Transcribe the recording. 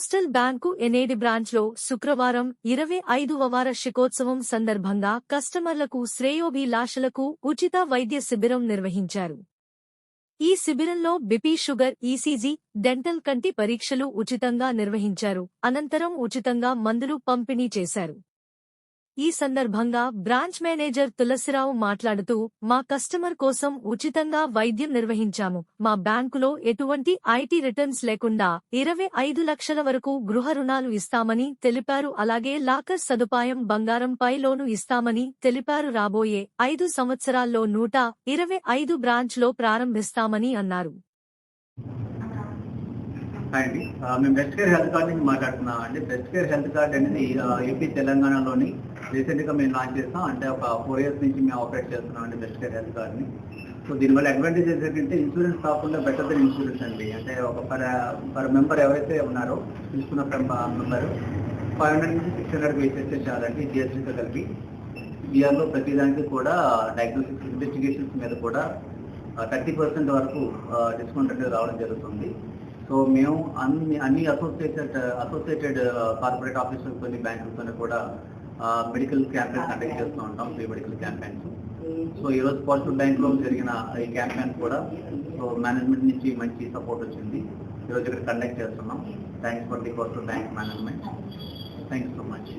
Postal bank ఎనేడి బ్రాంచ్లో శుక్రవారం 25వ వార్షికోత్సవం సందర్భంగా కస్టమర్లకు శ్రేయోభిలాషులకు ఉచిత వైద్య శిబిరం నిర్వహించారు. ఈ శిబిరంలో బీపీ, షుగర్, ఈసీజీ, డెంటల్ కంటి పరీక్షలు ఉచితంగా నిర్వహించారు. అనంతరం ఉచితంగా మందులు పంపిణీ చేశారు. ఈ సందర్భంగా బ్రాంచ్ మేనేజర్ తులసిరావు మాట్లాడుతూ, మా కస్టమర్ కోసం ఉచితంగా వైద్యం నిర్వహించాము. మా బ్యాంకులో ఎటువంటి ఐటీ రిటర్న్స్ లేకుండా 25 లక్షల వరకు గృహ రుణాలు ఇస్తామని తెలిపారు. అలాగే లాకర్ సదుపాయం, బంగారంపై లోను ఇస్తామని తెలిపారు. రాబోయే 5 సంవత్సరాల్లో 125 బ్రాంచ్లో ప్రారంభిస్తామని అన్నారు. అండి మేము బెస్ట్ కేర్ హెల్త్ కార్డ్ నుంచి మాట్లాడుతున్నాం అండి. బెస్ట్ కేర్ హెల్త్ కార్డ్ అనేది ఏపీ తెలంగాణలోని రీసెంట్గా మేము లాంచ్ చేస్తాం. అంటే ఒక 4 years నుంచి మేము ఆపరేట్ చేస్తున్నాం అండి బెస్ట్ కేర్ హెల్త్ కార్డ్ని. సో దీనివల్ల అడ్వాంటేజెస్ ఏంటంటే ఇన్సూరెన్స్ కాకుండా బెటర్ దెన్ ఇన్సూరెన్స్ అండి. అంటే ఒక పర్ మెంబర్ ఎవరైతే ఉన్నారో తీసుకున్న మెంబర్ 500 నుంచి 600 పే చేస్తే చాలండి. జిఎస్టీతో కలిపి ఇయర్లో ప్రతిదానికి కూడా డయాగ్నోస్టిక్స్ ఇన్వెస్టిగేషన్స్ మీద కూడా 30% వరకు డిస్కౌంట్ అనేది రావడం జరుగుతుంది. సో మేము అన్ని అసోసియేటెడ్ కార్పొరేట్ ఆఫీసర్తో బ్యాంకులతో కూడా మెడికల్ క్యాంపెయిన్ కండక్ట్ చేస్తూ ఉంటాం, ఫ్రీ మెడికల్ క్యాంపెయిన్స్. సో ఈరోజు పోస్టల్ బ్యాంక్లో జరిగిన ఈ క్యాంపెయిన్ కూడా సో మేనేజ్మెంట్ నుంచి మంచి సపోర్ట్ వచ్చింది. ఈరోజు ఇక్కడ కండక్ట్ చేస్తున్నాం. Thanks for the postal bank management. Thank you so much.